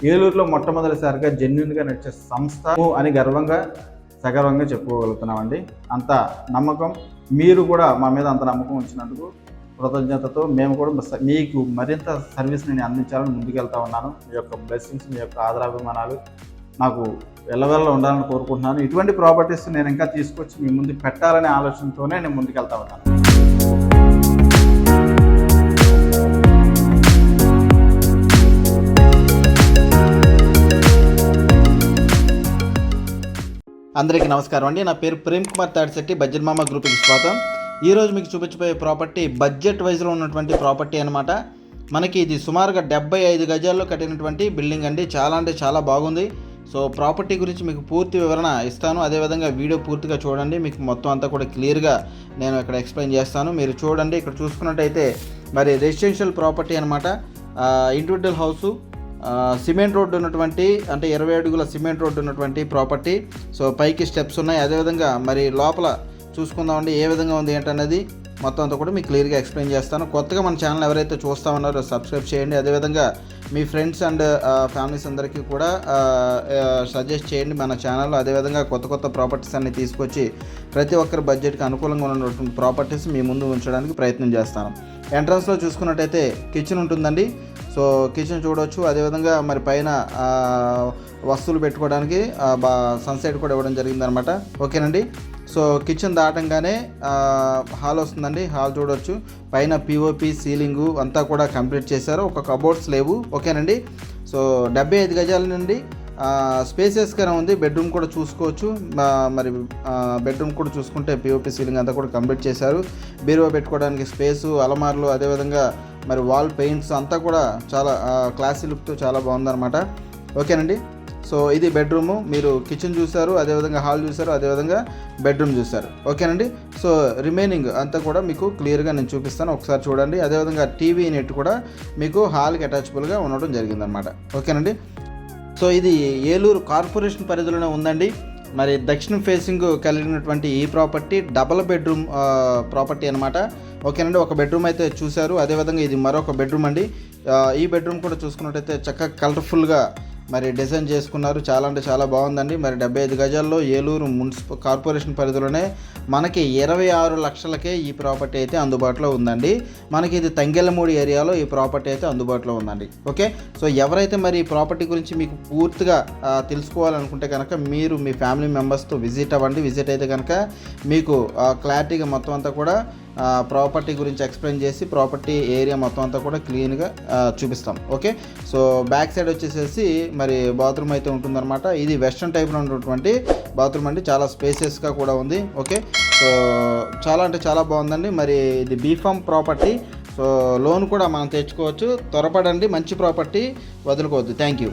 ఏలూరులో మొట్టమొదటిసారిగా జెన్యున్గా నడిచే సంస్థ అని సగర్వంగా చెప్పుకోగలుగుతున్నామండి. అంత నమ్మకం, మీరు కూడా మా మీద అంత నమ్మకం ఉంచినందుకు కృతజ్ఞతతో మేము కూడా మీకు మరింత సర్వీస్ నేను అందించాలని ముందుకెళ్తా ఉన్నాను. మీ యొక్క బ్లెస్సింగ్స్, మీ యొక్క ఆదరాభిమానాలు నాకు ఎల్లవెల్ల ఉండాలని కోరుకుంటున్నాను. ఇటువంటి ప్రాపర్టీస్ నేను ఇంకా తీసుకొచ్చి మీ ముందు పెట్టాలనే ఆలోచనతోనే నేను ముందుకెళ్తా ఉన్నాను. అందరికీ నమస్కారం అండి. నా పేరు ప్రేమ్ కుమార్ తాడిశెట్టి, బడ్జెట్ మామ గ్రూప్కి స్వాగతం. ఈరోజు మీకు చూపించబోయే ప్రాపర్టీ బడ్జెట్ వైజ్లో ఉన్నటువంటి ప్రాపర్టీ అనమాట. మనకి ఇది సుమారుగా 75 గజాల్లో కట్టినటువంటి బిల్డింగ్ అండి. చాలా అంటే చాలా బాగుంది. సో ప్రాపర్టీ గురించి మీకు పూర్తి వివరణ ఇస్తాను. అదేవిధంగా వీడియో పూర్తిగా చూడండి, మీకు మొత్తం అంతా కూడా క్లియర్గా నేను ఇక్కడ ఎక్స్ప్లెయిన్ చేస్తాను. మీరు చూడండి, ఇక్కడ చూసుకున్నట్టయితే మరి రెసిడెన్షియల్ ప్రాపర్టీ అనమాట. ఇండివిజువల్ హౌసు, సిమెంట్ రోడ్డు ఉన్నటువంటి, అంటే 20 అడుగుల సిమెంట్ రోడ్డు ఉన్నటువంటి ప్రాపర్టీ. సో పైకి స్టెప్స్ ఉన్నాయి. అదేవిధంగా మరి లోపల చూసుకుందామండి ఏ విధంగా ఉంది ఏంటనేది మొత్తం అంతా కూడా మీకు క్లియర్గా ఎక్స్ప్లెయిన్ చేస్తాను. కొత్తగా మన ఛానల్ ఎవరైతే చూస్తూ ఉన్నారో సబ్స్క్రైబ్ చేయండి. అదేవిధంగా మీ ఫ్రెండ్స్ అండ్ ఫ్యామిలీస్ అందరికీ కూడా సజెస్ట్ చేయండి మన ఛానల్లో. అదేవిధంగా కొత్త ప్రాపర్టీస్ అన్ని తీసుకొచ్చి ప్రతి ఒక్కరి బడ్జెట్కి అనుకూలంగా ఉన్నటువంటి ప్రాపర్టీస్ మీ ముందు ఉంచడానికి ప్రయత్నం చేస్తాను. ఎంట్రన్స్లో చూసుకున్నట్టయితే కిచెన్ ఉంటుందండి. సో కిచెన్ చూడవచ్చు. అదేవిధంగా మరి పైన వస్తువులు పెట్టుకోవడానికి సన్సైడ్ కూడా ఇవ్వడం జరిగిందనమాట. ఓకేనండి. సో కిచెన్ దాటంగానే హాల్ వస్తుందండి. హాల్ చూడవచ్చు. పైన పిఓపి సీలింగు అంతా కూడా కంప్లీట్ చేశారు. ఒక కబోర్డ్స్ లేవు. ఓకేనండి. సో 75 గజాల నుండి స్పేసియస్గానే ఉంది. బెడ్రూమ్ కూడా చూసుకోవచ్చు. మరి బెడ్రూమ్ కూడా చూసుకుంటే పిఓపి సీలింగ్ అంతా కూడా కంప్లీట్ చేశారు. బీరువా పెట్టుకోవడానికి స్పేసు, అలమార్లు, అదేవిధంగా మరి వాల్ పెయింట్స్ అంతా కూడా చాలా క్లాసీ లుక్తో చాలా బాగుందన్నమాట. ఓకేనండి. సో ఇది బెడ్రూము. మీరు కిచెన్ చూశారు, అదేవిధంగా హాల్ చూశారు, అదేవిధంగా బెడ్రూమ్ చూశారు. ఓకేనండి. సో రిమైనింగ్ అంతా కూడా మీకు క్లియర్గా నేను చూపిస్తాను, ఒకసారి చూడండి. అదేవిధంగా టీవీ యూనిట్ కూడా మీకు హాల్కి అటాచబుల్గా ఉండడం జరిగిందనమాట. ఓకేనండి. సో ఇది ఏలూరు కార్పొరేషన్ పరిధిలోనే ఉందండి. మరి దక్షిణ ఫేసింగ్ కలిగినటువంటి ఈ ప్రాపర్టీ డబల్ బెడ్రూమ్ ప్రాపర్టీ అనమాట. ఓకేనండి. ఒక బెడ్రూమ్ అయితే చూశారు. అదేవిధంగా ఇది మరొక బెడ్రూమ్ అండి. ఈ బెడ్రూమ్ కూడా చూసుకున్నట్టయితే చక్కగా కలర్ఫుల్గా మరి డిజైన్ చేసుకున్నారు. చాలా అంటే చాలా బాగుందండి. మరి 75 గజాల్లో ఏలూరు మున్సిపల్ కార్పొరేషన్ పరిధిలోనే మనకి 26 లక్షలకే ఈ ప్రాపర్టీ అయితే అందుబాటులో ఉందండి. మనకి ఇది తంగెళ్ళమూడి ఏరియాలో ఈ ప్రాపర్టీ అయితే అందుబాటులో ఉందండి. ఓకే. సో ఎవరైతే మరి ఈ ప్రాపర్టీ గురించి మీకు పూర్తిగా తెలుసుకోవాలనుకుంటే కనుక మీరు మీ ఫ్యామిలీ మెంబర్స్తో విజిట్ అవ్వండి. విజిట్ అయితే కనుక మీకు క్లారిటీగా మొత్తం అంతా కూడా ప్రాపర్టీ గురించి ఎక్స్ప్లెయిన్ చేసి ప్రాపర్టీ ఏరియా మొత్తం అంతా కూడా క్లీన్గా చూపిస్తాం. ఓకే. సో బ్యాక్ సైడ్ వచ్చేసేసి మరి బాత్రూమ్ అయితే ఉంటుందన్నమాట. ఇది వెస్ట్రన్ టైప్లో ఉన్నటువంటి బాత్రూమ్ అండి. చాలా స్పేసియస్గా కూడా ఉంది. ఓకే. సో చాలా అంటే చాలా బాగుందండి. మరి ఇది బీఫామ్ ప్రాపర్టీ. సో లోన్ కూడా మనం తెచ్చుకోవచ్చు. త్వరపడండి, మంచి ప్రాపర్టీ వదులుకోవద్దు. Thank you.